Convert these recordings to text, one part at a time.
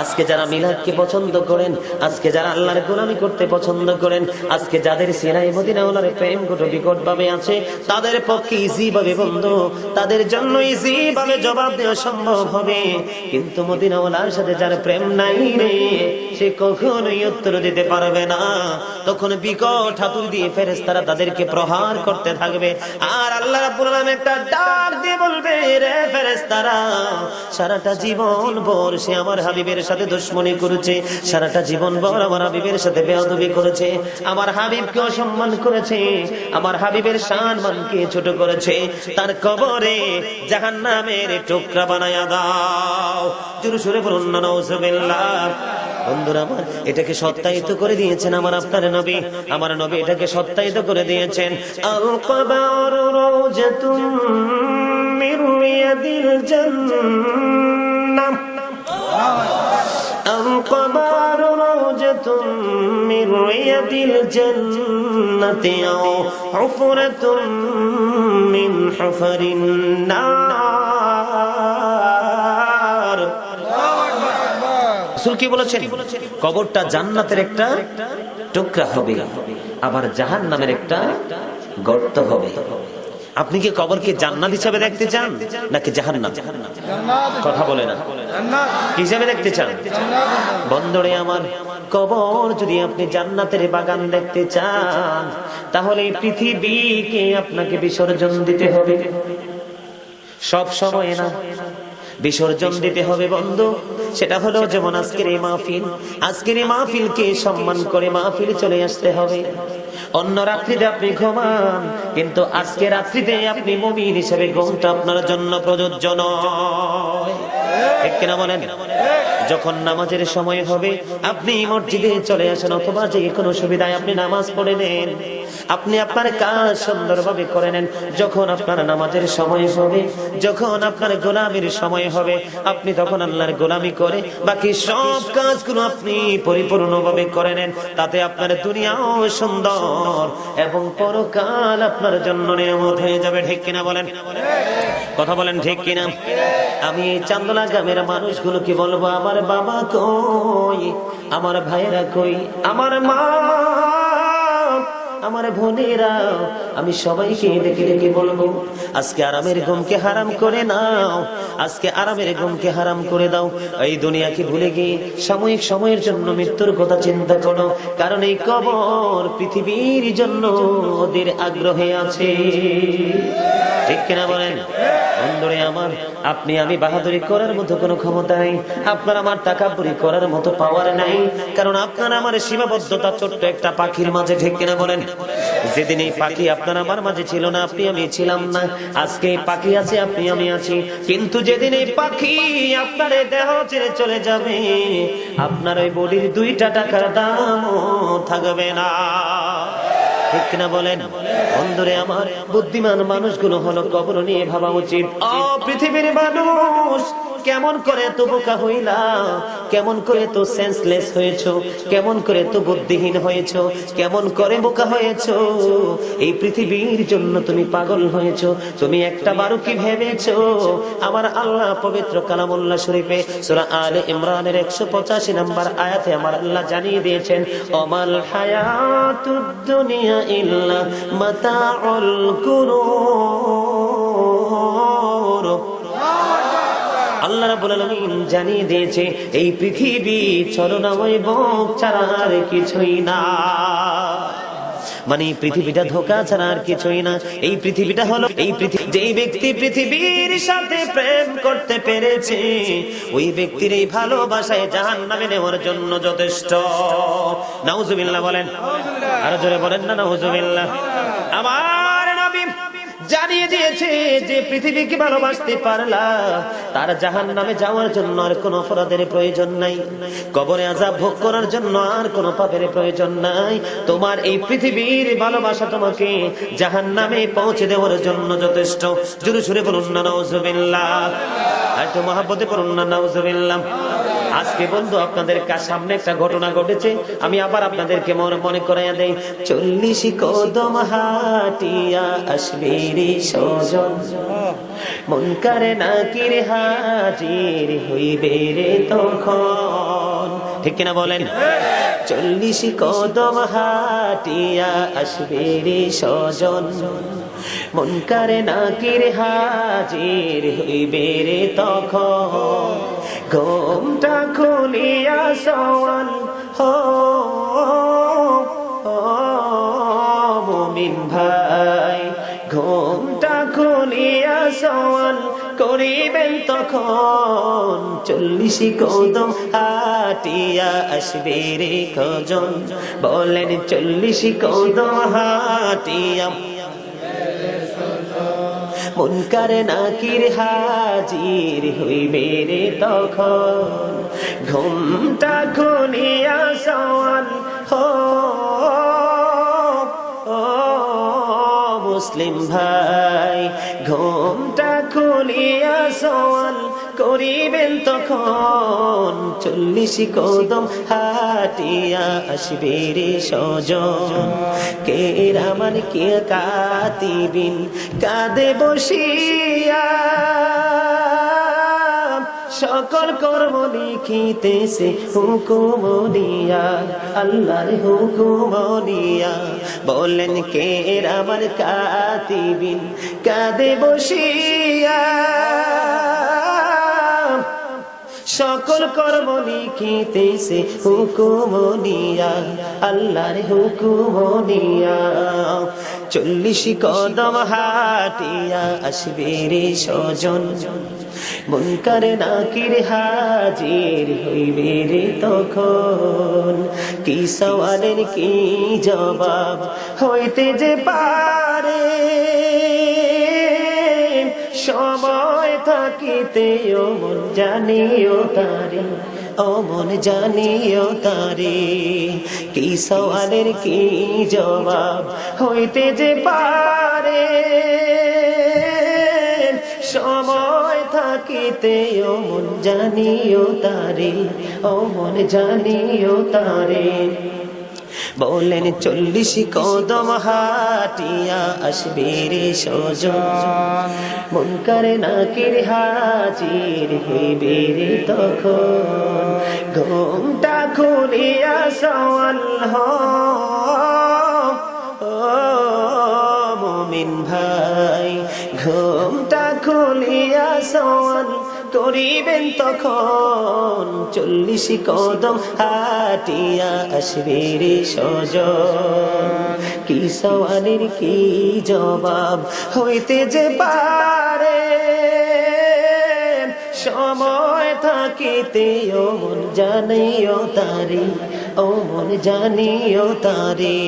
আজকে যারা মিলাদকে পছন্দ করেন, আজকে যারা আল্লাহর গোলামি করতে পছন্দ করেন, আজকে যাদের সিনাই মদিনাওয়ালার প্রেম কত বিকট ভাবে আছে, তাদের পক্ষে ইজি ভাবে বন্ধু, তাদের জন্য ইজি ভাবে জবাব দেওয়া সম্ভব হবে। কিন্তু মদিনাওয়ালার সাথে যার প্রেম নাই রে, সে কখনোই উত্তর দিতে পারবে না। তখন বিকট হাতুড়ি দিয়ে ফেরেশতারা তাদেরকে প্রহার করতে থাকবে। আর আল্লাহ রাব্বুল আলামিন একটা ডাক দিয়ে বলবে, রে ফেরেশতারা, সারাটা জীবন ভর সে আমার হাবিবের সাথে দুশমনি করেছে, সারাটা জীবন ভর আমার হাবিবের সাথে বেয়াদবি করেছে, আমার হাবিবকে অসম্মান করেছে, আমার হাবিবের সম্মানকে ছোট করেছে, তার কবরে জাহান্নামের টুকরা বানায়া দাও। জোরে সোরে বলুন না নাউজুবিল্লাহ। বন্ধুরা আমার, এটাকে সত্যায়িত করে দিয়েছেন আমার আপনার নবী, আমার নবী এটাকে সত্যায়িত করে দিয়েছেন। আল কবরু রাওজাতুম মির রিয়াদিল জান্নাহ, আল কবরু রাওজাতুম মির রিয়াদিল জান্নাতি আও হুফরাতুম মিন হুফারিন নার। রাসূল কি বলেছেন? কবরটা জান্নাতের একটা টুকরা হবে, আবার জাহান্নামের একটা গর্ত হবে। আপনি কি কবরকে জান্নাত হিসেবে দেখতে চান নাকি জাহান্নাম? কথা বলে না, কি হিসেবে দেখতে চান? বন্ধুরে আমার, কবর যদি আপনি জান্নাতের বাগান দেখতে চান, তাহলে পৃথিবীকে আপনাকে বিসর্জন দিতে হবে। সব সময় না, বিসর্জন দিতে হবে বন্ধু। সেটা হলো যেমন আজকের এই মাহফিল, আজকের এই মাহফিলকে সম্মান করে মাহফিল চলে আসতে হবে। অন্য রাত্রিতে আপনি ঘুমান, কিন্তু আজকে রাত্রিতে আপনি মুমিন হিসেবে ঘুমটা আপনার জন্য প্রযোজ্য নয়। ঠিক কিনা বলেন? যখন নামাজের সময় হবে আপনি মসজিদে চলে আসেন, অথবা যে কোনো সুবিধায় আপনি নামাজ পড়ে নেন, আপনি আপনার কাজ সুন্দরভাবে করে নেন। যখন আপনার নামাজের সময় হবে, যখন আপনার গোলামির সময় হবে, আপনি তখন আল্লাহর গোলামি করে বাকি সব কাজগুলো আপনি পরিপূর্ণভাবে করে নেন। তাতে আপনার দুনিয়াও সুন্দর এবং পরকাল আপনার জন্য নিয়ামত হয়ে যাবে। ঠিক কিনা বলেন? কথা বলেন ঠিক কিনা? আমি এই চান্দলা গ্রামের মানুষগুলোকে বলবো, আমার বাবা কই, আমার ভাইরা কই, আমার মা, আমার বোনেরা, আমি সবাইকে ডেকে ডেকে বলবো, আজকে আরামের ঘুমকে হারাম করে নাও, আজকে আরামের ঘুমকে হারাম করে দাও। এই দুনিয়াকে ভুলে গিয়ে সাময়িক সময়ের জন্য মৃত্যুর কথা চিন্তা করো, কারণ এই কবর পৃথিবীর জন্য ওদের আগ্রহে আছে। ঠিক কিনা বলেন? বন্ধুরে আমার, আপনি আমি বাহাদুরি করার মতো কোনো ক্ষমতা নেই, আপনার আমার তাকাব্বুরি করার মতো পাওয়ার নাই, কারণ আপনার আমার সীমাবদ্ধতা ছোট্ট একটা পাখির মাঝে। ঠিক কিনা বলেন? যেদিন এই পাখি আপনার আমার মাঝে ছিল না, আপনি আমি ছিলাম না, আজকে এই পাখি আছে, আপনি আমি আছি, কিন্তু যেদিন এই পাখি আপনার এই দেহ ছেড়ে চলে যাবে, আপনার ওই বডির 2টা টাকার দামও থাকবে না। ঠিক কিনা বলেন? বন্ধুরে আমার, বুদ্ধিমান মানুষগুলো হলো কবর নিয়ে ভাবা উচিত। পৃথিবীর মানুষ কেমন করে তো বোকা হইলা, কেমন করে তো সেন্সলেস হয়েছো, কেমন করে তো বুদ্ধিহীন হয়েছো, কেমন করে বোকা হয়েছো? এই পৃথিবীর জন্য তুমি পাগল হয়েছো। তুমি একটা বারো কি ভেবেছো? আমার আল্লাহ পবিত্র কালামুল্লাহ শরীফে সূরা আলে ইমরানের 185 নম্বর আয়াতে আমার আল্লাহ জানিয়ে দিয়েছেন, ওমাল হায়াতুদ দুনিয়া ইল্লা মাতাউল গুরুর। আল্লাহ রাব্বুল আলামিন জানিয়ে দিয়েছে, এই পৃথিবী ছলনাময় ভোগ ছাড়া আর কিছুই না। মানে পৃথিবীটা ধোঁকা ছাড়া আর কিছুই না। এই পৃথিবীটা হলো, এই পৃথিবী, যে ব্যক্তি পৃথিবীর সাথে প্রেম করতে পেরেছে, ওই ব্যক্তির এই ভালোবাসায় জাহান্নামে নেওয়ার জন্য যথেষ্ট। নাউজুবিল্লাহ বলেন, আরো জোরে বলেন না নাউজুবিল্লাহ। আমার নবী জানিয়ে দিয়েছে যে পৃথিবীকে ভালোবাসতে পারলা, তার জাহান্নামে যাওয়ার জন্য আর কোনো অপরাধের প্রয়োজন নাই, কবরে আযাব ভোগ করার জন্য আর কোনো পাপের প্রয়োজন নাই। তোমার এই পৃথিবীর ভালোবাসা তোমাকে জাহান্নামে পৌঁছে দেওয়ার জন্য যথেষ্ট। জোরে সুরে বলুন না নাউজুবিল্লাহ, আর তো মহব্বতে বলুন না নাউজুবিল্লাহ। আজকে বন্ধু আপনাদের সামনে একটা ঘটনা ঘটেছে, আমি আবার আপনাদেরকে মনে করাইয়া দেই। 40 কদম হাটিয়া আসবে রে সজন, মুনকার নাকির হাজির হইবে রে তখন। ঠিক কিনা বলেন? 40 কদম হাটিয়া আসবে রে স্বজন, মুনকারে নাকির হাজির হইবে রে তখন। ঘোমটা খুলিয়া সওয়াল মুমিন ভাই, ঘোমটা খুলিয়া সওয়াল করিবেন তখন। 40 কদম হাটিয়া আসবে রে কজন, বলেন 40 কদম হাটিয়া মুনকারে নাকির হাজির হইবে রে তখন। ঘোমটা খুলিয়া সওয়াল মুসলিম ভাই, ঘোমটা খুলিয়া সওয়াল করিবেন তখন। 40 কদম হাটিয়া আসবে রে স্বজন, কে রামান কে কাতিবিন কাঁদে বসিয়া, সকল কর্ম লিখিতেছে হুকুম দিয়া, আল্লাহর হুকুম দিয়া। বলেন কে আমার কাতিবিন কাঁদে বসিয়া, সকল কর্ম লিখিতেছে হুকুম দিয়া, আল্লাহর হুকুম দিয়া। 40 কদম হাটিয়া আসবে রে স্বজন, মুনকারে নাকির হাজির হইবে রে তখন। কি সওয়ালের কি জবাব হইতে যে পারে, সময় থাকিতে ও মন জানিও তারে, ও মন জানিও তারে। কি সওয়ালের কি জবাব হইতে যে পারে, সময় থাকিতে ও মন জানিও তারে, ও মন জানিও তারে। বলেন 40 কদম হাটিয়া আসবে রে স্বজন, মুনকারে নাকির হাজির হইবে রে তখন। ঘোমটা খুলিয়া সওয়াল মুমিন ভাই, ঘোমটা খুলিয়া সওয়াল করিবেন তখন। 40 কদম হাটিয়া আসবে রে স্বজন, কি সওয়ালের কি জবাব হইতে যে পারে, সময় থাকিতে ও মন জানিও তারে, ও মন জানিও তারে।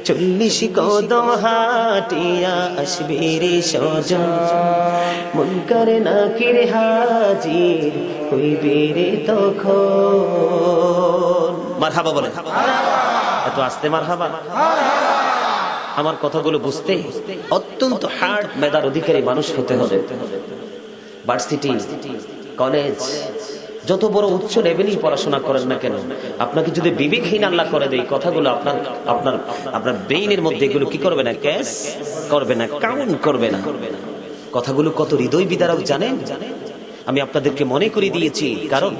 40 কদম হাটিয়া আসবে রে স্বজন, মুনকারে নাকির হাজির হইবে রে তখন। মারহাবা বলেন, এত আস্তে মারহাবা। আমার কথাগুলো বুঝতে অত্যন্ত হার্ড মেধার অধিকারী মানুষ হতে হবে। ভার্সিটি, কলেজ, যত বড় উচ্চ লেভেলেই পড়াশোনা করেন না কেন, আপনাকে যদি বিবেকহীন আল্লাহ করে দেয়, কথাগুলো আপনার আপনার আপনার ব্রেইনের মধ্যে এগুলো কি করবে না, ক্যাশ করবে না, কাউন্ট করবে না। কথাগুলো কত হৃদয় বিদারক জানেন? আমি আপনাদেরকে মনে করে দিয়েছি, কারণ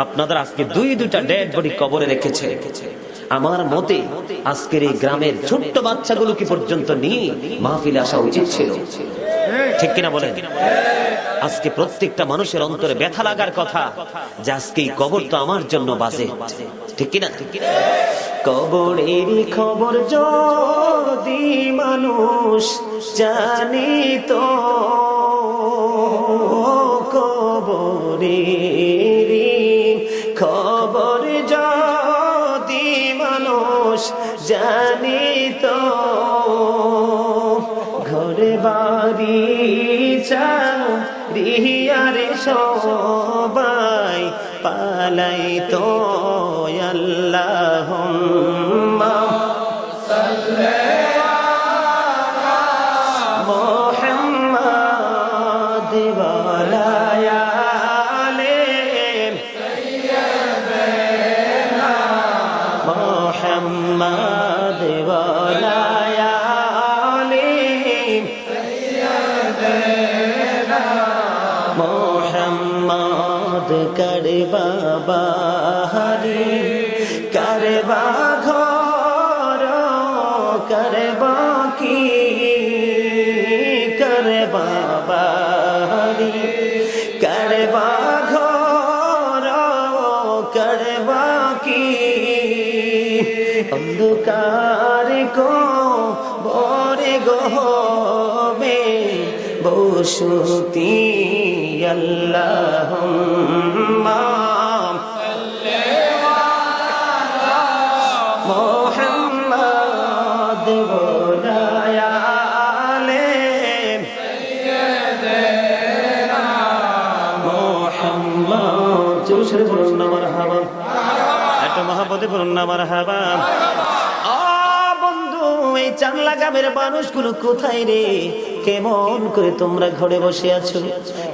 আপনাদের আজকে দুইটা ডেড বডি কবরে রেখেছে। আমার মতে আজকের এই গ্রামের ছোট্ট বাচ্চাগুলোকে পর্যন্ত নিয়ে মাহফিলে আসা উচিত ছিল, ঠিক কিনা বলেন? আজকে প্রত্যেকটা মানুষের অন্তরে ব্যথা লাগার কথা যে আজকে এই কবর তো আমার জন্য বাজে, ঠিক কিনা? কবরের খবর যদি মানুষ জানিত, কবরের খবর যদি মানুষ জানিত, ঘরে বাড়ি চারিয়ারে সবাই পালাইতো। আল্লাহুম্মা সাল্লি আলা মুহাম্মাদ ওয়া আলা আলি সাইয়্যিদিনা মুহাম্মাদ ওয়া আলা আলি সাইয়্যিদিনা মুহাম্মাদ। कर बाबा हरी করবা কি অন্ধকার কো বরে গহবে বসতি আল্লাহুম্মা মোহাম্মদ বোলায়ালে সাইয়্যিদিনা মোহাম্মদ জোরে বলুন না মারহাবা এত মহব্বতে বলুন না মারহাবা এই চার লাগামের মানুষগুলো কোথায় রে কেমন করে তোমরা ঘরে বসে আছো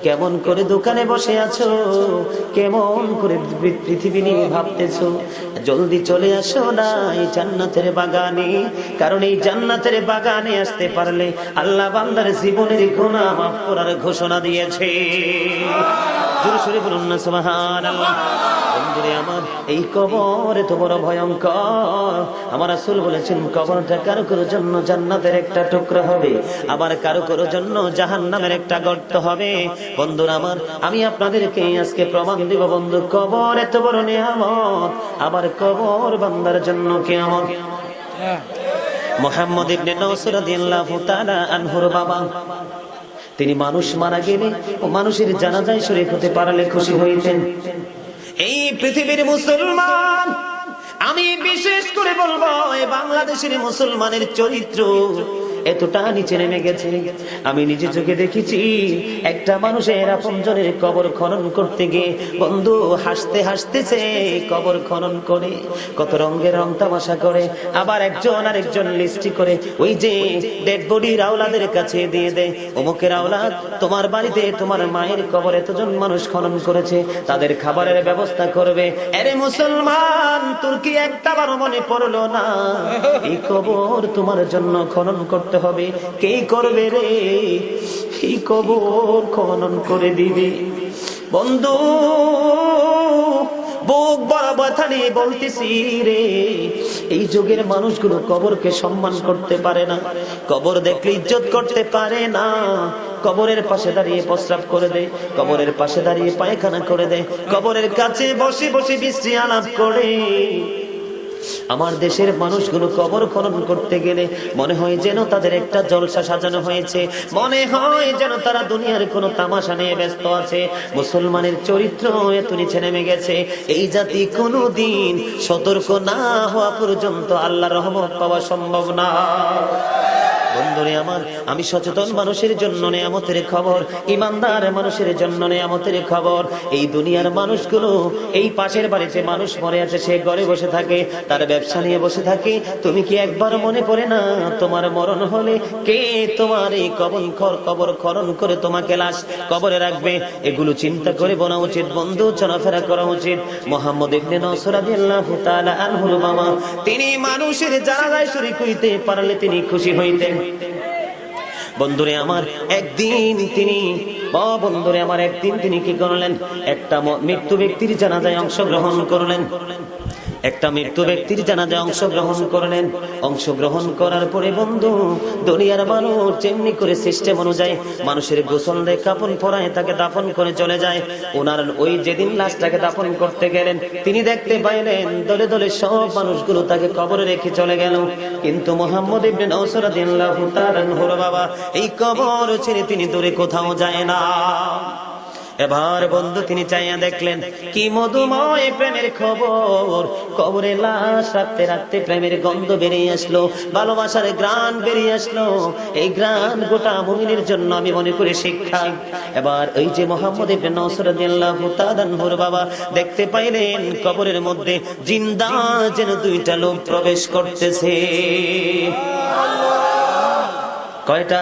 কেমন করে দোকানে বসে আছো কেমন করে পৃথিবী নিয়ে ভাবতেছো জলদি চলে আসো না এই জান্নাতের বাগানে কারণ এই জান্নাতের বাগানে আসতে পারলে আল্লাহ বান্দার জীবনের গুনাহ মাফ করার ঘোষণা দিয়েছে জোরে সোরে বলুন না সুবহানাল্লাহ বন্ধুরে আমার এই কবর এত বড় ভয়ঙ্কর আমার রাসূল বলেছেন কবরটা কারো কারো জন্য জান্নাতের একটা টুকরা হবে আবার কারো কারো জন্য জাহান্নামের একটা গর্ত হবে বন্ধুরা আমার আমি আপনাদেরকে আজকে প্রমাণ দেব বন্ধু কবর এত বড় নিয়ামত আবার কবর বান্দার জন্য কিয়ামত মুহাম্মদ ইবনে নওসর রাদিয়াল্লাহু তাআলা আনহুর বাবা তিনি মানুষ মারা গেলে ও মানুষের জানাজায় শরীক হতে পারলে খুশি হইতেন এই পৃথিবীর মুসলমান আমি বিশেষ করে বলবো এই বাংলাদেশের মুসলমানের চরিত্র এতটা নিচে নেমে গেছে আমি নিজে চোখে দেখেছি একটা মানুষের আপনজনের কবর খনন করতে গিয়ে বন্ধু হাসতে হাসতেছে কবর খনন করে কত রঙের রং তামাশা করে আবার একজন আরেকজন লিস্টি করে ওই যে ডেড বডির আওলাদের কাছে দিয়ে দেয় অমুকের আওলাদ তোমার বাড়িতে তোমার মায়ের কবর এতজন মানুষ খনন করেছে তাদের খাবারের ব্যবস্থা করবে আরে মুসলমান তোর কি একটাবারও মনে পড়লো না এই কবর তোমার জন্য খনন করতে হবে কে করবে রে এই কবর খনন করে দিবে বন্ধু বুক বড় ব্যথা নিয়ে বলতেছি রে এই যুগের মানুষগুলো কবরকে সম্মান করতে পারে না কবর দেখলে ইজ্জত করতে পারে না কবরের পাশে দাঁড়িয়ে প্রস্রাব করে দেয় কবরের পাশে দাঁড়িয়ে পায়খানা করে দেয় কবরের কাছে বসে বসে বিশ্রী আলাপ করে আমার দেশের মানুষগুলো কবর খনন করতে গেলে মনে হয় যেন তাদের একটা জলসা সাজানো হয়েছে মনে হয় যেন তারা দুনিয়ার কোনো তামাশা নিয়ে ব্যস্ত আছে মুসলমানের চরিত্র এত নিচে নেমে গেছে এই জাতি কোনোদিন সতর্ক না হওয়া পর্যন্ত আল্লাহর রহমত পাওয়া সম্ভব না বন্ধুরে আমার আমি সচেতন মানুষের জন্য নিয়ামতের খবর ইমানদার মানুষের জন্য নিয়ামতের খবর এই দুনিয়ার মানুষগুলো এই পাশের বাড়িতে মানুষ মরে আছে সে ঘরে বসে থাকে তার ব্যবসা নিয়ে বসে থাকে তুমি কি একবার মনে পড়ে না তোমার মরণ হলে কে তোমার এই কবর খনন করে তোমাকে লাশ কবরে রাখবে এগুলো চিন্তা করে বলা উচিত বন্ধু চলাফেরা করা উচিত মুহাম্মদ ইবনে নওসর রাদিয়াল্লাহু তাআলা আনহুর বাবা তিনি মানুষের জানাজায় শরীক হইতে পারলে তিনি খুশি হইতেন বন্ধুরে আমার একদিন তিনি কি করলেন একটা মৃত্যু ব্যক্তির জানাজায় অংশগ্রহণ করলেন একটা মৃত্যু ব্যক্তির জানাজায় অংশগ্রহণ করার পরে বন্ধু দুনিয়ার মানুষ যেমনি করে সিস্টেম অনুযায়ী মানুষের গোসল দিয়ে কাফন পরায় তাকে দাফন করে চলে যায় ওনার ওই যেদিন লাশটাকে দাফন করতে গেলেন তিনি দেখতে পাইলেন দলে দলে সব মানুষগুলো তাকে কবরে রেখে চলে গেল কিন্তু মুহাম্মদ ইবনে নওসর রাদিয়াল্লাহু তাআলা আনহুর বাবা এই কবর ছেড়ে তিনি দূরে কোথাও যায় না এবার বন্ধু তিনি চাইয়া দেখলেন কি মধুময় প্রেমের খবর কবরে লাশ রাখতে রাখতে প্রেমের গন্ধ বেরিয়ে আসলো ভালোবাসার গ্রাণ বেরিয়ে আসলো এই গ্রাণ গোটা মুমিনের জন্য আমি মনে করি শিক্ষা এবার এই যে মুহাম্মদ ইবনে নওসর রাদিয়াল্লাহু তাআলা আনহুর বাবা দেখতে পাইলেন কবরের মধ্যে জিন্দা যেন দুইটা লোক প্রবেশ করতেছে কয়টা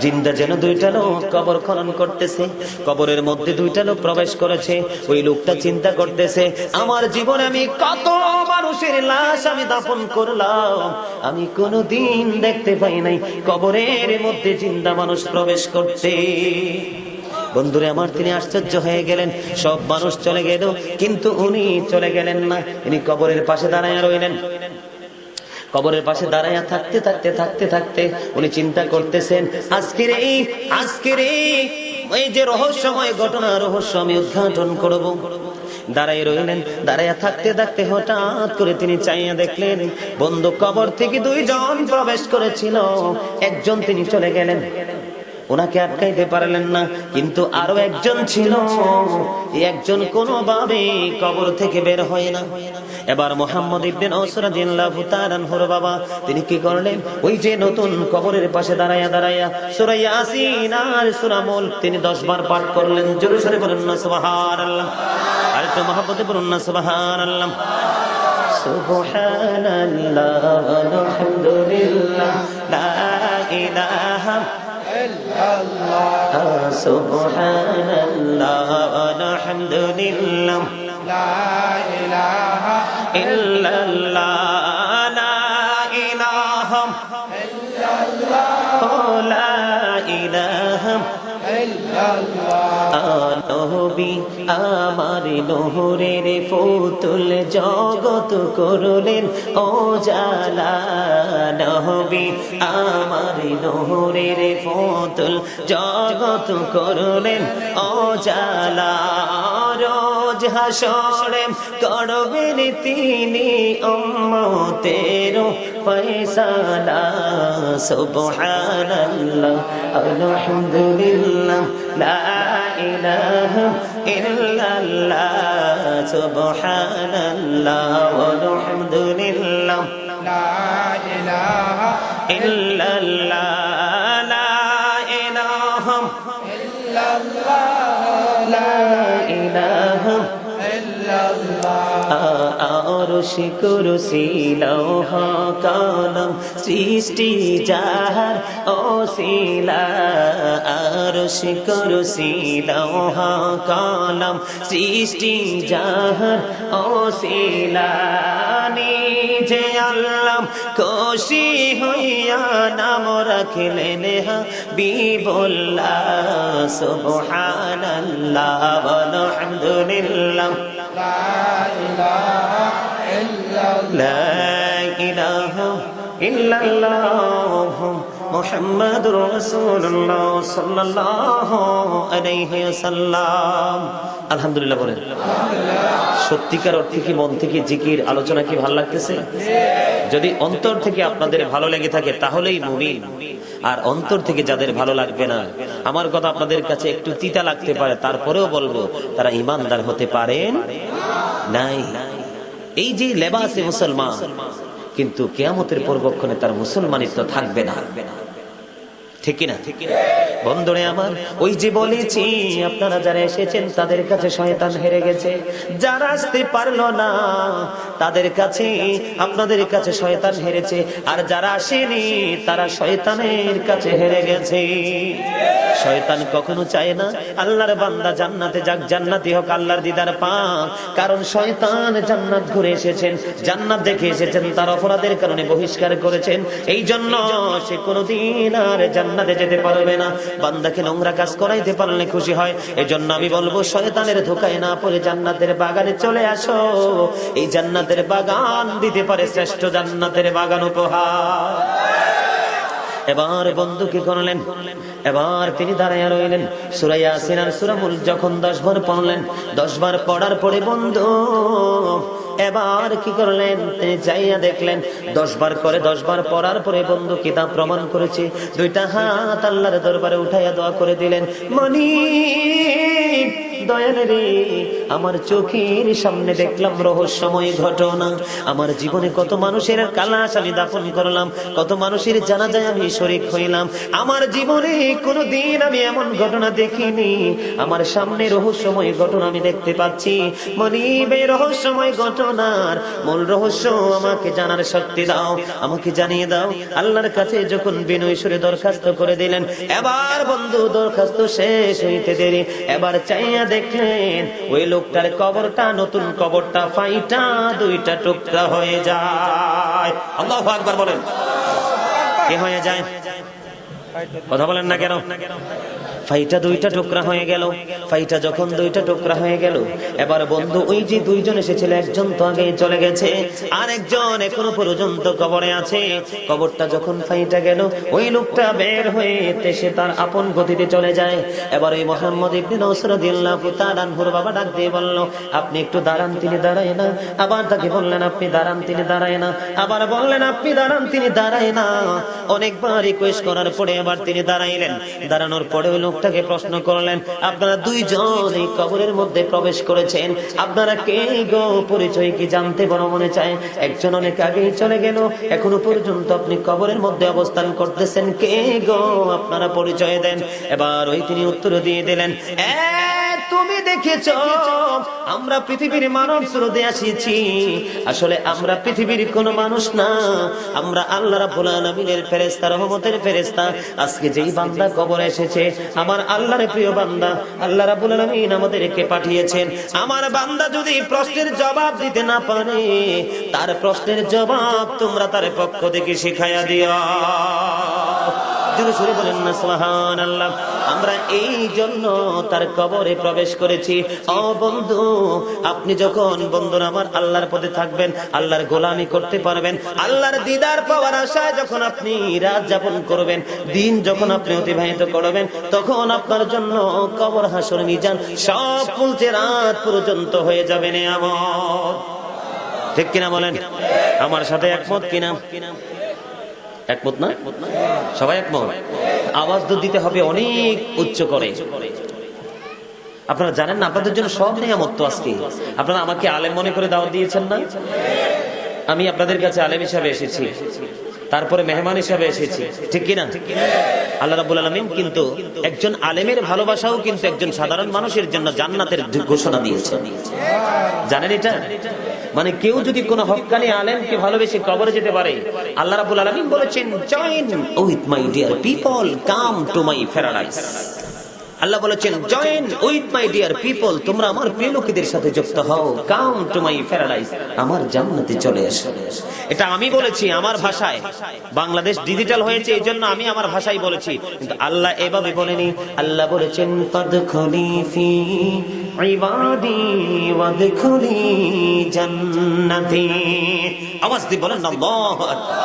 জিন্দা যেন দুইটা লোক কবর খনন করতেছে কবরের মধ্যে দুইটা লোক প্রবেশ করেছে ওই লোকটা চিন্তা করতেছে আমার জীবনে আমি কত মানুষের লাশ আমি দাফন করলাম আমি কোনোদিন দেখতে পাই নাই কবরের মধ্যে জিন্দা মানুষ প্রবেশ করতে বন্ধুরে আমার তিনি আশ্চর্য হয়ে গেলেন সব মানুষ চলে গেল কিন্তু উনি চলে গেলেন না তিনি কবরের পাশে দাঁড়ায় রইলেন কবরের পাশে দাঁড়ায়া থাকতে থাকতে উনি চিন্তা করতেছেন আজকের এই যে রহস্যময় ঘটনা রহস্য আমি উদ্ঘাটন করব দাঁড়াই রইলেন। দাঁড়াইয়া থাকতে থাকতে হঠাৎ করে তিনি চাইয়া দেখলেন বন্ধু কবর থেকে দুইজন প্রবেশ করেছিল, একজন তিনি চলে গেলেন, ওনাকে আটকাইতে পারলেন না, কিন্তু আরো একজন ছিল, এই একজন কোনোভাবে কবর থেকে বের হয় না। এবার মুহাম্মদ ইবনে নওস রাদিয়াল্লাহু তাআলা আনহুর বাবা তিনি কি করলেন, ওই যে নতুন কবরের পাশে দাঁড়ায়া দাঁড়ায়া সূরা ইয়াসিন আর সূরা মুলক তিনি 10 বার পাঠ করলেন। জোরে জোরে বলুন না সুবহানাল্লাহ, আর একটু মহব্বতে বলুন না সুবহানাল্লাহ। সুবহানাল্লাহ আলহামদুলিল্লাহ লা ইলাহা সুবহানাল্লাহ আলহামদুলিল্লাহ লা ইলাহা ইল্লাল্লাহ লা ইলাহা ইল্লাল্লাহ লা ইলাহা নবী আমার নহরের ফুতুল জগত করলেন ও জালা, নবী আমার নহরের ফুতুল জগত করলেন ও জালা, রোজ হাসরে করবেন তিনি উম্মতের ফয়সালা। সুবহানাল্লাহ আলহামদুলিল্লাহ লা ইলাহা ইল্লাল্লাহ সুবহানাল্লাহ আলহামদুলিল্লাহ লা ইলাহা ইল্লাল্লাহ লা ইলাহা ইল্লাল্লাহ লা ইলাহা আরশ কুরসি লৌহ কলম সৃষ্টি যাহার ওসিলা, আরশ কুরসি লৌহ কলম সৃষ্টি যাহার ওসিলা, নিজে আল্লাহ খুশি হইয়া নাম রাখলেন হাবিবুল্লাহ। সুবহানাল্লাহ আলহামদুলিল্লাহ লা ইলাহা ইল্লাল্লাহ মুহাম্মাদুর রাসূলুল্লাহ সাল্লাল্লাহু আলাইহি ওয়াসাল্লাম। আলহামদুলিল্লাহ বলেন। সত্যিকার অর্থে কি মন থেকে জিকির আলোচনা কি ভালো লাগতেছে? যদি অন্তর থেকে আপনাদের ভালো লেগে থাকে তাহলেই মুমিন, আর অন্তর থেকে যাদের ভালো লাগবে না, আমার কথা আপনাদের কাছে একটু তিতা লাগতে পারে, তারপরেও বলবো তারা ঈমানদার হতে পারেন নাই। এই যে লেবাসে মুসলমান, কিন্তু কিয়ামতের পূর্বক্ষণে তার মুসলমানিত্ব থাকবে না, ঠিক কিনা? বন্ধুরে আমার, ওই যে বলেছি আপনারা যারা এসেছেন তাদের কাছে শয়তান হেরে গেছে, যারা আসতে পারলো না তাদের কাছে আপনাদের কাছে শয়তান হেরেছে, আর যারা আসেনি তারা শয়তানের কাছে হেরে গেছে। শয়তান কখনো চায় না আল্লাহর বান্দা জান্নাতে যাক, জান্নাতি হোক, আল্লাহর দিদার পাক, কারণ শয়তান জান্নাত ঘুরে এসেছেন, জান্নাত দেখে এসেছেন, তার অপরাধের কারণে বহিষ্কার করেছেন, এই জন্য সে কোনোদিন আর জান্নাতে যেতে পারবে না। বান্দাকে নোংরা কাজ করাইতে পারলে খুশি হয়, এজন্য আমি বলবো শয়তানের ধোকায় না পড়ে জান্নাতের বাগানে চলে আসো, এই জান্নাতের বাগান দিতে পারে শ্রেষ্ঠ জান্নাতের বাগান উপহার। এবার বন্ধু কি করলেন, এবার তিনি দাঁড়াইয়া রইলেন, সূরা ইয়াসিন আর সূরা মুলক যখন 10 বার পড়লেন, 10 বার পড়ার পরে বন্ধু এবার কি করলেন, তিনি যাইয়া দেখলেন 10 বার করে 10 বার পড়ার পরে বন্ধু কিতাব প্রমাণ করেছে, দুইটা হাত আল্লাহর দরবারে উঠাইয়া দোয়া করে দিলেন, মানিক দয়াল রে, আমার চোখের সামনে দেখলাম রহস্যময় ঘটনা, আমার জীবনে কত মানুষের কালাশ আমি দাফন করলাম, কত মানুষের জানাজায় আমি শরীক হইলাম, আমার জীবনে কোনোদিন আমি এমন ঘটনা দেখিনি, আমার সামনে রহস্যময় ঘটনা আমি দেখতে পাচ্ছি, মনিব এই রহস্যময় ঘটনার মূল রহস্য আমাকে জানার শক্তি দাও, আমাকে জানিয়ে দাও। আল্লাহর কাছে যখন বিনয় সুরে দরখাস্ত করে দিলেন, এবার বন্ধু দরখাস্ত শেষ হইতে দেরি, এবার চাইয়া দেখলেন ওই লোকটার কবরটা, নতুন কবরটা ফাইটা 2টা টুকরা হয়ে যায়। আল্লাহু আকবার বলেন। কি হয়ে যায়? কথা বলেন না কেন? ফাইটা দুইটা টুকরা হয়ে গেল। ফাইটা যখন দুইটা টুকরা হয়ে গেল, এবার বন্ধু ওই যে দুইজন এসেছিল, একজন তো আগে চলে গেছে, আর একজন এখনো পর্যন্ত কবরে আছে। কবরটা যখন ফাইটা গেল, ওই লোকটা বের হয়ে সে তার আপন গতিতে চলে যায়। এবার ওই মুহাম্মদ ইবনে নওস রাদিয়াল্লাহু তাআলা আনহুর বাবা ডাক দিয়ে বলল, আপনি একটু দাঁড়ান, তিনি দাঁড়ায় না। আবার তাকে বললেন, আপনি দাঁড়ান, তিনি দাঁড়ায় না। আবার বললেন, আপনি দাঁড়ান, তিনি দাঁড়ায় না। অনেকবার রিকোয়েস্ট করার পরে আবার তিনি দাঁড়াইলেন। দাঁড়ানোর পরে ওই লোকটাকে প্রশ্ন করলেন, আপনারা দুইজন এই কবরের মধ্যে প্রবেশ করেছেন, আপনারা কে গো? পরিচয় কি জানতে বড় মনে চায়? একজন অনেক আগেই চলে গেল, এখনো পর্যন্ত আপনি কবরের মধ্যে অবস্থান করতেছেন, কে গো? আপনারা পরিচয় দেন। এবার ওই তিনি উত্তর দিয়ে দিলেন, তুমি দেখেছো আমরা পৃথিবীর মানব স্রোতে আসিছি, আসলে আমরা পৃথিবীর কোন মানুষ না, আমরা আল্লাহ রাব্বুল আলামিনের ফেরেশতা, রহমতের ফেরেশতা। আজকে যেই বান্দা কবরে এসেছে, আমার আল্লাহর প্রিয় বান্দা, আল্লাহ রাব্বুল আলামিন আমাদেরকে পাঠিয়েছেন। আমার বান্দা যদি প্রশ্নের জবাব দিতে না পারে, তার প্রশ্নের জবাব তোমরা তার পক্ষ থেকে শিখাইয়া দিও। জোরে বলেন না সুবহানাল্লাহ। আমরা এই জন্য তার কবরে প্রবেশ করেছি। ও বন্ধু, আপনি যখন বন্ধুরা আমার আল্লাহর পথে থাকবেন, আল্লাহর গোলামি করতে পারবেন, আল্লাহর দিদার পাওয়ার আশায় যখন আপনি রাত যাপন করবেন, দিন যখন আপনি অতিবাহিত করবেন, তখন আপনার জন্য কবর, হাসর, মিজান সব ফুলছে রাত পর্যন্ত হয়ে যাবে নিয়ামত। ঠিক কিনা বলেন? আমার সাথে একমত কিনা? একমত না? সবাই একমত? আওয়াজ তো দিতে হবে অনেক উচ্চ করে। আপনারা জানেন না, আপনাদের জন্য সব নিয়ামত তো আজকে। আপনারা আমাকে আলেম মনে করে দাওয়াত দিয়েছেন না? আমি আপনাদের কাছে আলেম হিসাবে এসেছি, তারপরে মেহমান হিসাবে এসেছি, ঠিক কিনা? আল্লাহ রাব্বুল আলামিন কিন্তু একজন আলেমের ভালোবাসাও কিন্তু একজন সাধারণ মানুষের জন্য জান্নাতের ঘোষণা দিয়েছেন। জানেন এটা? মানে কেউ যদি কোনো হক্কানি আলেমকে ভালোবেসে কবরে যেতে পারে, আল্লাহ রাব্বুল আলামিন বলেছেন, join with my dear people, come to my paradise. Allah বলেছেন, join with my dear people, তোমরা আমার প্রিয় লোকেদের সাথে যুক্ত হও, কাম টু মাই প্যারাডাইস, আমার জান্নাতে চলে এসো। এটা আমি বলেছি আমার ভাষায়। বাংলাদেশ ডিজিটাল হয়েছে এই জন্য আমি আমার ভাষায় বলেছি, কিন্তু আল্লাহ এভাবে বলেনি। আল্লাহ বলেছেন, ফাদখুলি ফি ইবাদি ওয়াদখুলি জান্নাতি। আওয়াজ দিয়ে বলেন আল্লাহু আকবার।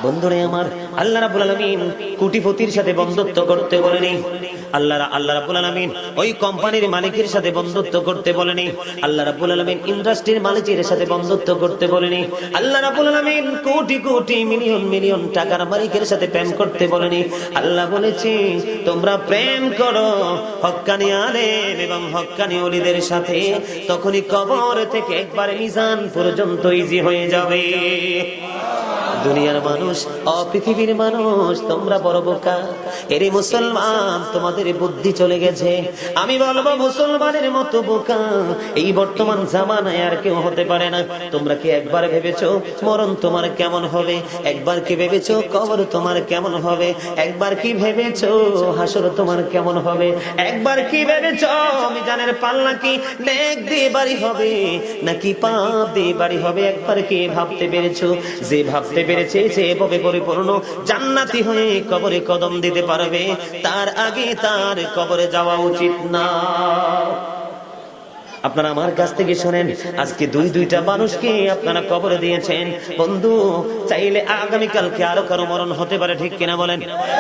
বন্ধুরে আমার, আল্লাহ রাব্বুল আলামিন কোটিপতির সাথে বন্ধুত্ব করতে বলেনি। আল্লাহ রাব্বুল আলামিন ওই কোম্পানির মালিকের সাথে বন্ধুত্ব করতে বলেনি। আল্লাহ রাব্বুল আলামিন ইন্ডাস্ট্রির মালিকের সাথে বন্ধুত্ব করতে বলেনি। আল্লাহ রাব্বুল আলামিন কোটি কোটি মিলিয়ন মিলিয়ন টাকার মালিকের সাথে প্রেম করতে বলেনি। আল্লাহ বলেছে, তোমরা প্রেম করো হক্কানি আলেম এবং হক্কানি ওলিদের সাথে, তখনই কবর থেকে একবারে মিজান পর্যন্ত ইজি হয়ে যাবে। দুনিয়ার মানুষ, পৃথিবীর মানুষ, তোমরা বড় বোকা। এরে মুসলমান, তোমাদের বুদ্ধি চলে গেছে। আমি বলবো, মুসলমানের মতো বোকা এই বর্তমান জামানায় আর কেউ হতে পারে না। তোমরা কি একবার ভেবেছো মরণ তোমার কেমন হবে? একবার কি ভেবেছো কবর তোমার কেমন হবে? একবার কি ভেবেছো হাসর তোমার কেমন হবে? একবার কি ভেবেছো মিজানের পাল্লা কি নেক দিয়ে বাড়ি হবে নাকি পাপ দিয়ে বাড়ি হবে? একবার কি ভাবতে পেরেছো? যে ভাবতে পেরেছে সে এভাবে পরিপূর্ণ জান্নাতি হয়ে কবরে কদম দিতে পারবে, তার আগে তার কবরে যাওয়া উচিত না। আপনারা আমার কাছ থেকে শোনেন, আজকে দুইটা মানুষকে আপনারা কবরে দিয়েছেন। বন্ধু, চাইলে আগামীকালকে আরো কারো মরণ হতে পারে, ঠিক কিনা বলেন?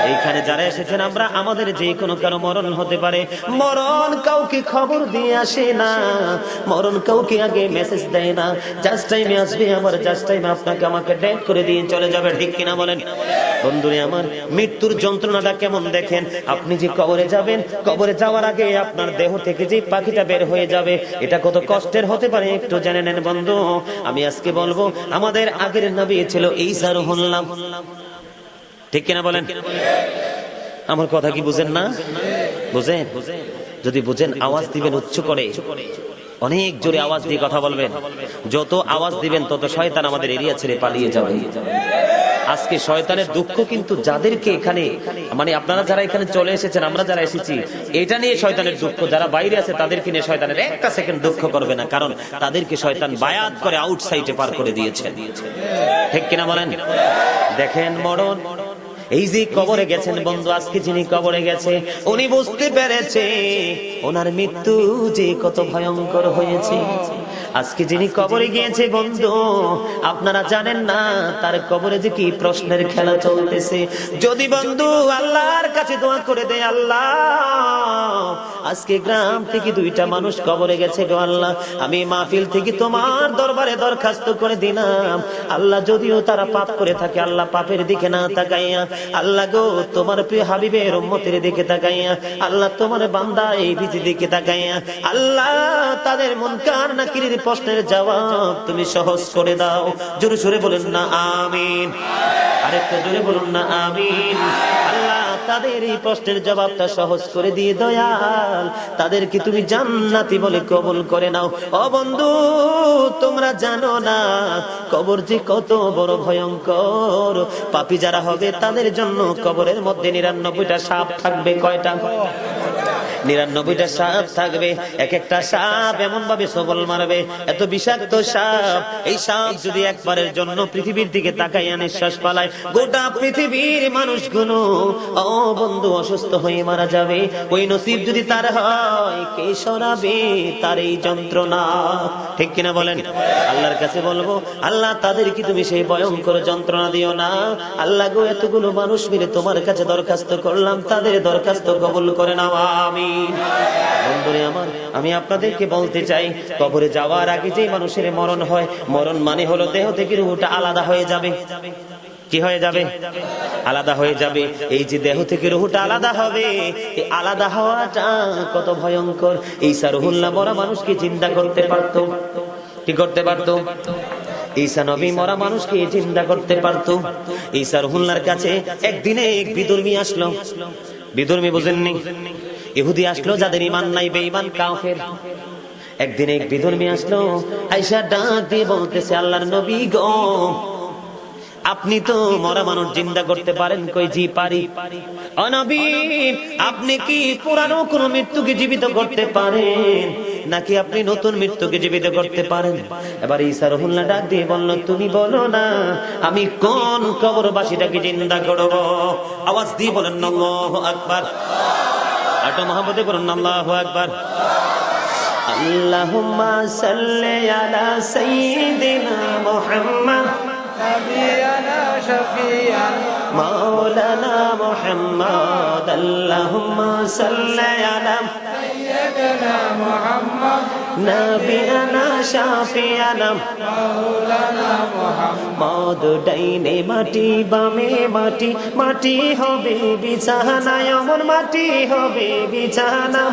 এইখানে যারা এসেছেন, আমরা আমাদের যে কোনো কারো মরণ হতে পারে। মরণ কাউকে খবর দিয়ে আসে না, মরণ কাউকে আগে মেসেজ দেয় না। জাস্ট টাইমে আসবে, আবার জাস্ট টাইমে আপনাকে আমাকে ডেট করে দিয়ে চলে যাবে, ঠিক কিনা বলেন? বন্ধুরে আমার, মৃত্যুর যন্ত্রণাটা কেমন দেখেন। আপনি যে কবরে যাবেন, কবরে যাওয়ার আগে আপনার দেহ থেকে যে পাখিটা বের হয়ে যাবে, এটা কত কষ্টের হতে পারে একটু জেনে নেন বন্ধু। আমি আজকে বলবো, আমাদের আগের নবী ছিল ঈসা রুহুল্লাহ, ঠিক কিনা বলেন? আমার কথা কি বুঝেন না? বুঝেন? যদি বুঝেন আওয়াজ দিবেন উচ্চ করে, অনেক জোরে আওয়াজ দিয়ে কথা বলবেন। যত আওয়াজ দিবেন তত শয়তান আমাদের এরিয়া ছেড়ে পালিয়ে যাবে। আজকে শয়তানের দুঃখ কিন্তু যাদেরকে এখানে, মানে আপনারা যারা এখানে চলে এসেছেন, আমরা যারা এসেছি, এটা নিয়ে শয়তানের দুঃখ। যারা বাইরে আছে তাদেরকে নিয়ে শয়তানের একটা সেকেন্ড দুঃখ করবে না, কারণ তাদেরকে শয়তান বায়াত করে আউটসাইডে পার করে দিয়েছে, ঠিক কিনা বলেন? দেখেন, মরণ এই যে কবরে গেছেন বন্ধু, আজকে যিনি কবরে গেছে উনি বুঝতে পেরেছে ওনার মৃত্যু যে কত ভয়ঙ্কর হয়েছে। আজকে যিনি কবরে গিয়েছে বন্ধু, আপনারা জানেন না তার কবরে যে কি প্রশ্নের খেলা চলতেছে। যদি বন্ধু আল্লাহর কাছে দোয়া করে দেয়, আল্লাহ আজকে গ্রাম থেকে 2টা মানুষ কবরে গেছে গো আল্লাহ, আমি মাহফিল থেকে তোমার দরবারে দরখাস্ত করে দিলাম, আল্লাহ যদিও তারা পাপ করে থাকে, আল্লাহ পাপের দিকে না তাকাইয়া, আল্লাহ গো তোমার প্রিয় হাবিবের উম্মতের দিকে তাকাইয়া, আল্লাহ তোমার বান্দা এই দিকে তাকাইয়া, আল্লাহ তাদের মুনকার নাকিরের প্রশ্নের জবাব তুমি সহজ করে দাও। জোরে জোরে বলেন না আমিন, আরেকটু জোরে বলুন না আমিন। আল্লাহ তাদের এই প্রশ্নের জবাবটা সহজ করে দিয়ে দয়াল তাদেরকে তুমি জান্নাতি বলে কবুল করে নাও। ও বন্ধু, তোমরা জানো না কবর যে কত বড় ভয়ঙ্কর। পাপী যারা হবে তাদের জন্য কবরের মধ্যে 99টা সাপ থাকবে। কয়টা? 99টা সাপ থাকবে। এক একটা সাপ এমন ভাবে সবল মারবে, এত বিষাক্ত সাপ। এই সাপ যদি একবারের জন্য পৃথিবীর দিকে তাকাইয়া নিঃশ্বাস পালায়, গোটা পৃথিবীর মানুষগুলো ও বন্ধু অসুস্থ হয়ে মারা যাবে। ওই নসিব যদি তার হয়, কে সরাবে তার এই যন্ত্রণা? ঠিক কিনা বলেন? আল্লাহর কাছে বলবো, আল্লাহ তাদেরকে তুমি সেই ভয়ঙ্কর যন্ত্রণা দিও না। আল্লাহ গো, এতগুলো মানুষ মিলে তোমার কাছে দরখাস্ত করলাম, তাদের দরখাস্ত কবুল করে নাও আমিন। বন্ধুরে আমার, আমি আপনাদেরকে বলতে চাই, কবরে যাওয়ার আগে যে মানুষের মরণ হয়, মরণ মানে হলো দেহ থেকে রূহটা আলাদা হয়ে যাবে। কি হয়ে যাবে? আলাদা হয়ে যাবে। এই যে দেহ থেকে রূহটা আলাদা হবে, এই আলাদা হওয়াটা কত ভয়ঙ্কর। ঈসা রুহুল্লাহ মরা মানুষকে জিন্দা করতে পারত। কি করতে পারত? ঈসা নবী মরা মানুষকে জিন্দা করতে পারত। ঈসা রুহুল্লাহর কাছে একদিনে এক বিধর্মী আসলো। বিধর্মী বুঝেননি? ইহুদি আসলো, যাদের ঈমান নাই, বেঈমান কাফের। একদিন এক বিধর্মী আসলো, আয়েশা ডাক দিয়ে বলতেছে, আল্লাহর নবী গো, আপনি তো মরা মানুষ জিন্দা করতে পারেন? কই, জি পারি। ও নবী, আপনি কি পুরানো কোন মৃত্যুকে জীবিত করতে পারেন, নাকি আপনি নতুন মৃত্যুকে জীবিত করতে পারেন? এবার ঈসা রুহুল্লাহ ডাক দিয়ে বলল, তুমি বলো না আমি কোন কবরবাসীটাকে জিন্দা করব? আওয়াজ দিয়ে বলেন আল্লাহু আকবার। আটো মহব্বতে বলেন আল্লাহু আকবার। আল্লাহুম্মা সাল্লি আলা সাইয়্যিদিনা মুহাম্মদ নবিয়ানা শাফিয়ানা মাওলানা মুহাম্মদ। আল্লাহুম্মা সাল্লি আলা সাইয়্যিদিনা মুহাম্মদ নবিয়ানা শাফিয়ানা মাওলানা মুহাম্মদ। ডাইনে মাটি বামে মাটি, মাটি হবে বিছানা, এমন মাটি হবে বিছানা।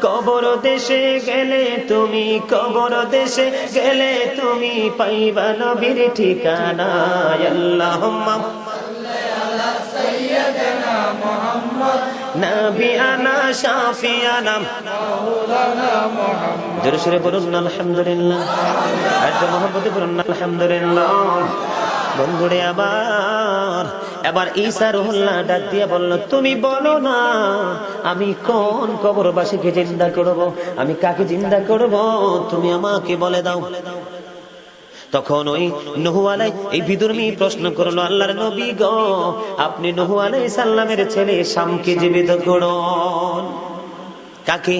কবর দেশে গেলে তুমি, কবর দেশে গেলে তুমি পাইবা নবীর ঠিকানা। আল্লাহুম্মা সাল্লি আলা সাইয়্যিদিনা মুহাম্মদ নবিয়ানা শাফিয়ানা মাওলানা মুহাম্মদ। জোরে সোরে বলুন আলহামদুলিল্লাহ। এত মহব্বতে বলুন আলহামদুলিল্লাহ। বন্ধুরে আবার এবার ঈসা রুহুল্লাহ ডাক দিয়ে বলল, তুমি বলো না আমি কোন কবরবাসীকে জিন্দা করব, আমি কাকে জিন্দা করব, তুমি আমাকে বলে দাও। তখন ওই নূহ এই বিধর্মী প্রশ্ন করলো, আল্লাহর নবী গো, আপনি নূহ আলাইহিস সালামের ছেলে শামকে জীবিত করুন। কাকে?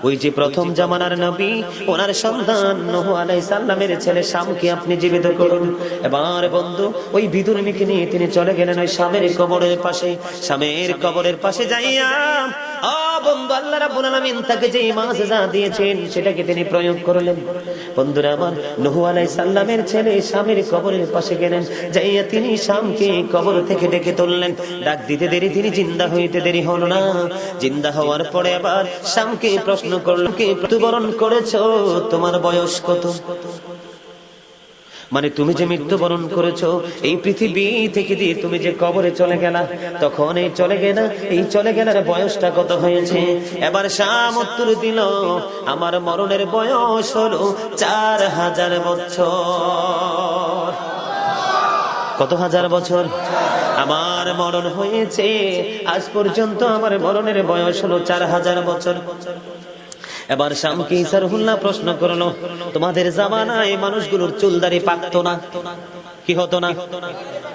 ওই যে প্রথম জামানার নবী, ওনার সন্তান নূহ আলাইহিস সালামের ছেলে শামকে আপনি জীবিত করুন। এবার বন্ধু ওই বিধর্মীকে নিয়ে তিনি চলে গেলেন ওই শামের কবরের পাশে। শামের কবরের পাশে যাইয়া বন্ধু আল্লাহ রাব্বুল আলামিন তাকে যে মুজিজা দিয়েছেন সেটাকে তিনি প্রয়োগ করলেন। বন্ধুরা আমার, নূহ আলাইহিস সালামের ছেলে শামের কবরের পাশে গেলেন, যাইয়া তিনি শামকে কবর থেকে ডেকে তুললেন। ডাক দিতে দেরি, তিনি জিন্দা হইতে দেরি হলো না। জিন্দা হওয়ার পরে আবার শামকে প্রশ্ন করল, কে মৃত্যুবরণ করেছো, তোমার বয়স কত? মানে তুমি যে মৃত্যুবরণ করেছো, এই পৃথিবী থেকে দিয়ে তুমি যে কবরে চলে গেলা, তখন এই চলে গেলার বয়সটা কত হয়েছে? এবার শাম উত্তর দিল, আমার মরণের বয়স হলো 4000 বছর। কত হাজার বছর? আমার মরণ হয়েছে, আজ পর্যন্ত আমার মরণের বয়স হলো 4000 বছর। এবার শামকে ঈসা রুহুল্লাহ প্রশ্ন করলো, তোমাদের জামানায় মানুষগুলোর চুলদাড়ি পাকতো না? কি হতো না?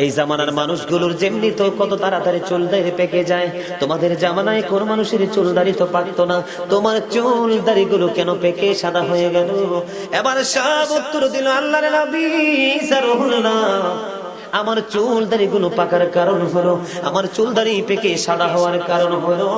এই জামানার মানুষগুলোর যেমনি তো কত তাড়াতাড়ি চুল দাড়ি পেকে যায়, তোমাদের জামানায় কোন মানুষের চুল দাড়ি তো পাকতো না, তোমার চুল দাড়ি গুলো কেন পেকে সাদা হয়ে গেল? এবার সব উত্তর দিল আল্লাহর নবী সাল্লাল্লাহু আমার চুল দাড়ি গুলো পাকার কারণ হলো, আমার চুল দাড়ি পেকে সাদা হওয়ার কারণ হলো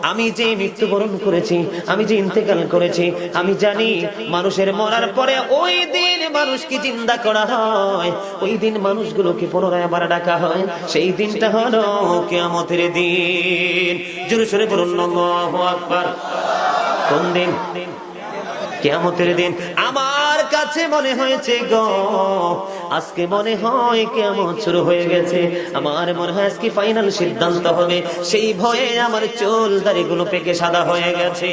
আমি যে মৃত্যুবরণ করেছি, আমি যে ইন্তেকাল করেছি, আমি জানি মানুষের মরার পরে ওই দিন মানুষকে জিন্দা করা হয়, ওই দিন মানুষগুলোকে পুনরায় আবার ডাকা হয়, সেই দিনটা হলো কিয়ামতের দিন। জোরে সোরে বলুন আল্লাহু আকবার। কোন দিন? কিয়ামতের দিন। আমার কাছে মনে হয়েছে গো আজকে মনে হয় কিয়ামত শুরু হয়ে গেছে, আমার মনে হয় আজকে ফাইনাল সিদ্ধান্ত হবে, সেই ভয়ে আমার চুল দাড়িগুলো পেকে সাদা হয়ে গেছে।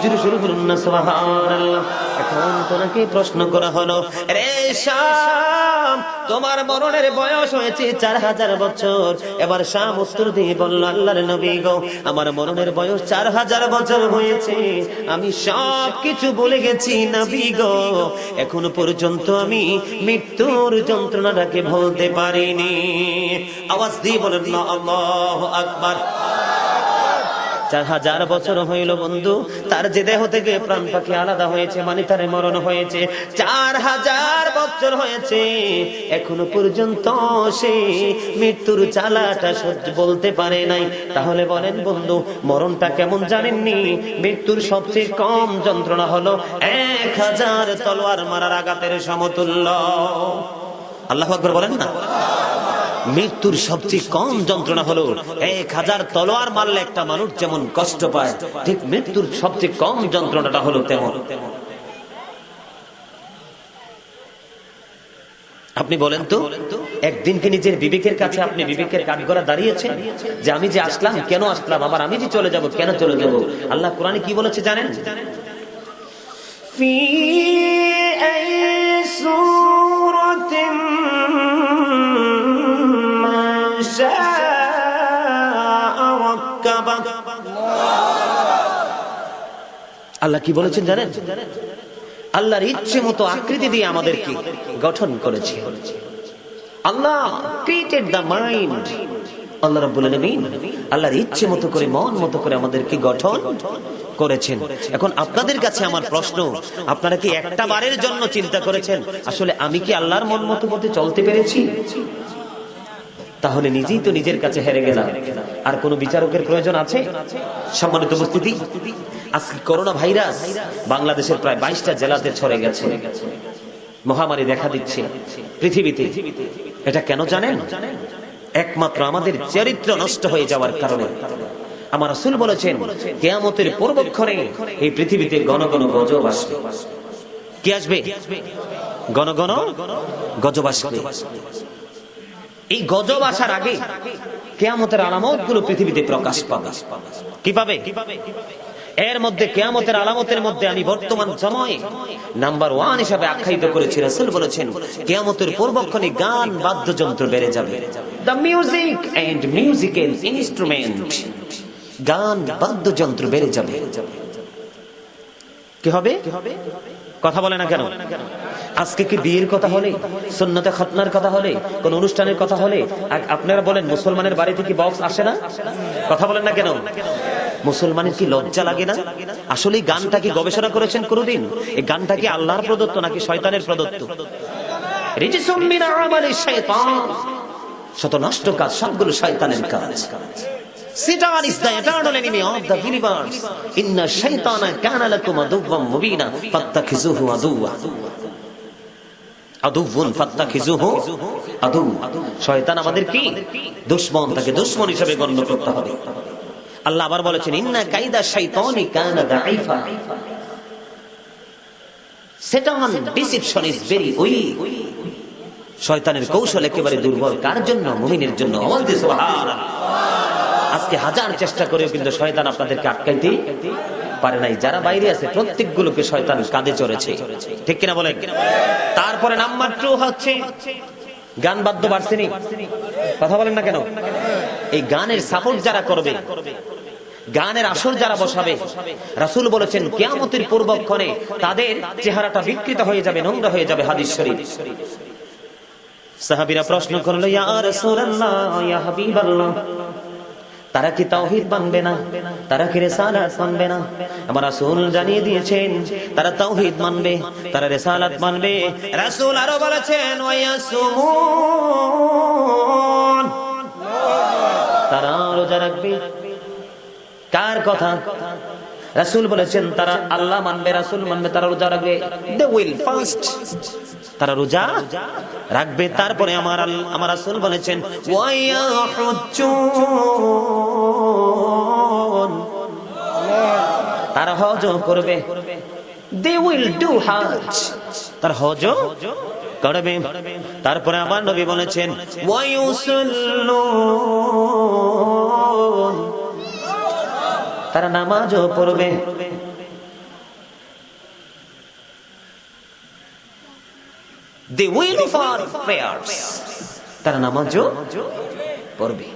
জোরে শুরু করুন না সুবহানাল্লাহ। এখন তোমাকে প্রশ্ন করা হলো, রে শাম তোমার মরণের বয়স হয়েছে 4000 বছর। এবার শাম উত্তর দিয়ে বলল, আল্লাহর নবী গো আমার মরণের বয়স 4000 বছর হয়েছে, আমি সব কিছু বলে গেছি নবী গো, এখনো পর্যন্ত আমি মৃত্যুর যন্ত্রণাটাকে ভুলতে পারিনি। আওয়াজ দিয়ে বলেন না আল্লাহু আকবার। 4000 বছর হইল বন্ধু, তার যে দেহ থেকে প্রাণ পাখি আলাদা হয়েছে, মানে তার মরণ হয়েছে 4000 বছর হয়েছে, এখনো পর্যন্ত সে মৃত্যুর জ্বালাটা সহ্য বলতে পারে নাই। তাহলে বলেন বন্ধু মরণটা কেমন জানেননি? মৃত্যুর সবচেয়ে কম যন্ত্রণা হলো 1000 তলোয়ার মারার আঘাতের সমতুল্য। আল্লাহু আকবার বলেন না। মৃত্যুর সবচেয়ে কম যন্ত্রণা হলো 1000 তলোয়ার মারলে একটা মানুষ যেমন কষ্ট পায়, ঠিক মৃত্যুর সবচেয়ে কম যন্ত্রণাটা হলো তেমন। আপনি বলেন তো একদিন কি নিজের বিবেকের কাছে আপনি বিবেকের কাঠগড়া দাঁড়িয়েছেন যে আমি যে আসলাম কেন আসলাম, আবার আমি যে চলে যাব কেন চলে যাব? আল্লাহ কোরআনে কি বলেছে জানেন? ফি সূরাতিন আল্লাহ কি বলেছেন জানেন? আল্লাহর ইচ্ছে মতো আকৃতি দিয়ে আমাদেরকে গঠন করেছে। আল্লাহ ক্রিয়েটেড দ্য মাইন্ড। আল্লাহ রাব্বুল আলামিন আল্লাহর ইচ্ছে মতো করে মন মতো করে আমাদেরকে গঠন করেছেন। এখন আপনাদের কাছে আমার প্রশ্ন, আপনারা কি একটা বারের জন্য চিন্তা করেছেন আসলে আমি কি আল্লাহর মন মতো মতো চলতে পেরেছি? তাহলে নিজেই তো নিজের কাছে হেরে গেলাম, আর কোন বিচারকের প্রয়োজন আছে? সম্মানিত উপস্থিতি, আজকে করোনা ভাইরাস বাংলাদেশের প্রায় 22টা জেলাতে ছড়ে গেছে, মহামারী দেখা দিচ্ছে পৃথিবীতে। এটা কেন জানেন? একমাত্র আমাদের চরিত্র নষ্ট হয়ে যাওয়ার কারণে। আমার রাসূল বলেছেন কিয়ামতের পূর্বক্ষণে এই পৃথিবীতে ঘন ঘন গজব আসবে। কি আসবে? ঘন ঘন গজব আসবে। এই গজব আসার আগে কিয়ামতের আলামত গুলো পৃথিবীতে প্রকাশ পাবে। কি পাবে? এর মধ্যে কিয়ামতের আলামতের মধ্যে আমি বর্তমান সময়ে নাম্বার 1 হিসেবে আখ্যায়িত করেছি, রাসূল বলেছেন কিয়ামতের পূর্বক্ষণে গান বাদ্যযন্ত্র বেড়ে যাবে। The music and musical instrument, গান বাদ্যযন্ত্র বেড়ে যাবে। কি হবে? কথা বলে না কেন? আজকে কি বিয়ের কথা হলে, সুন্নতে খতনার কথা হলে, কোন অনুষ্ঠানের কথা হলে আপনারা বলেন মুসলমানের বাড়ি থেকে বক্স আসে না? কথা বলেন না কেন? মুসলমানের কি লজ্জা লাগে না? আসলে গানটা কি গবেষণা করেছেন কোনদিন? এই গানটা কি আল্লাহর প্রদত্ত নাকি শয়তানের প্রদত্ত? রিজসুম মিন আমালি শাইতান, শত নষ্ট কাজ সবগুলো শয়তানের কাজ। Satan is the eternal enemy of the believers. Inna shaytana kana lakum aduwwan mubina fattakhizuhu aduwwa. আদুউন ফাত্তাখিজুহু আদু। শয়তান আমাদের কি দুশমন, তাকে দুশমন হিসেবে গণ্য করতে হবে। আল্লাহ আবার বলেছেন ইন্না কাইদা শাইতানি কানা দাঈফা। Satan deception is very weak. শয়তানের কৌশল একেবারে দুর্বল। কার জন্য? মুমিনের জন্য। আওয়াজ দিয়ে সুবহানাল্লাহ। আজকে হাজার চেষ্টা করেও কিন্তু শয়তান আপনাদেরকে আটকাইতে পারে নাই। যারা বাইরে আছে প্রত্যেকগুলোকে শয়তান কাঁধে চড়েছে, ঠিক কিনা বলেন? তারপরে নাম্বার 2 হচ্ছে গান বাদ্য বাড়ছেনি। কথা বলেন না কেন? এই গানের সাপোর্ট যারা করবে, গানের আসর যারা বসাবে, রাসূল বলেছেন কিয়ামতের পূর্বক্ষণে তাদের চেহারাটা বিকৃত হয়ে যাবে, নোংরা হয়ে যাবে। হাদিস শরীফ। সাহাবীরা প্রশ্ন করলো, ইয়া রাসূলুল্লাহ, ইয়া হাবিবাল্লাহ, তারা কি তাওহীদ মানবে না? তারা কি রিসালাত মানবে না? আমার রাসূল জানিয়ে দিয়েছেন তারা তাওহীদ মানবে, তারা রিসালাত মানবে। রাসূল আরো বলেছেন, ওয়ায়াসুমুন, তারা রোজা রাখবে। কার কথা? রাসূল বলেছেন তারা আল্লাহ মানবে, রাসূল মানবে, তারা রোজা রাখবে। দে উইল ফাস্ট, তারা রোজা রাখবে। তারপরে আমার রাসূল বলেছেন, ওয়ায়াহুজ্জুন, তারা হজ করবে। দে উইল ডু হজ, তারা হজ করবে। তারপরে আমার নবী বলেছেন, ওয়ায়ুসাল্লুন, তারা নামাজও পড়বে। They will for prayers, তারা নামাজও পড়বে।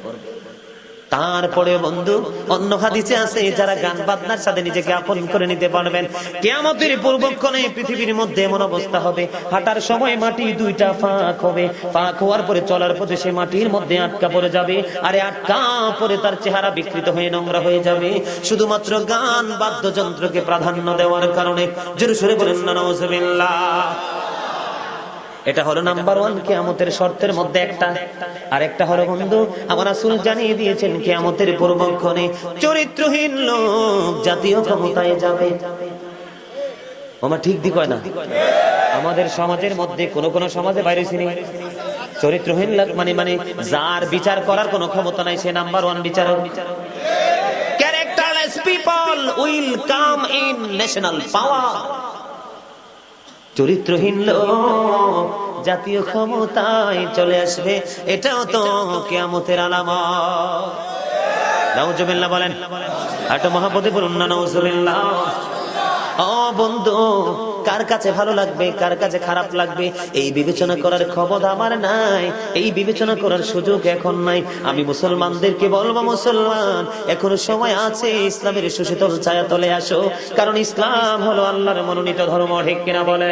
তারপরে বন্ধু, অন্য হাদিসে আছে যারা গান বাজনার সাথে নিজেকে আপন করে নিতে পারবেন, কিয়ামতের পূর্বক্ষণে পৃথিবীর মধ্যে এমন অবস্থা হবে, হাঁটার সময় মাটি দুইটা ফাঁক হবে, ফাঁক হওয়ার পরে চলার পথে সে মাটির মধ্যে আটকা পড়ে যাবে, আরে আটকা পড়ে তার চেহারা বিকৃত হয়ে নোংরা হয়ে যাবে, শুধুমাত্র গান বাদ্যযন্ত্রকে প্রাধান্য দেওয়ার কারণে। জোরে সোরে বলেন না নাউজুবিল্লাহ। এটা হলো নাম্বার 1 কিয়ামতের শর্তের মধ্যে একটা। আর একটা হলো বন্ধু, আমার রাসূল জানিয়ে দিয়েছেন কিয়ামতের পূর্বক্ষণে চরিত্রহীন লোক জাতীয় ক্ষমতায় যাবে। ওমা ঠিক দি কয় না? আমাদের সমাজের মধ্যে কোন কোন সমাজে বাইরে ছিনি চরিত্রহীন লোক মানে যার বিচার করার কোনো ক্ষমতা নাই, সে নাম্বার 1 বিচারক। Characterless people will come in national power, চরিত্রহীন লোক জাতীয় ক্ষমতায় চলে আসবে। এটাও তো কিয়ামতের আলামত। নাউজুবিল্লাহ বলেন, আটো মহাপদে বলুন না নাউজুবিল্লাহ। ও বন্ধু, কার কাছে ভালো লাগবে, কার কাছে খারাপ লাগবে, এই বিবেচনা করার ক্ষমতা আমার নাই, এই বিবেচনা করার সুযোগ এখন নাই। আমি মুসলমানদেরকে বলবো, মুসলমান এখনো সময় আছে, ইসলামের সুশীতল ছায়া তলে আসো, কারণ ইসলাম হলো আল্লাহর মনোনীত ধর্ম। ঠিক কিনা বলে?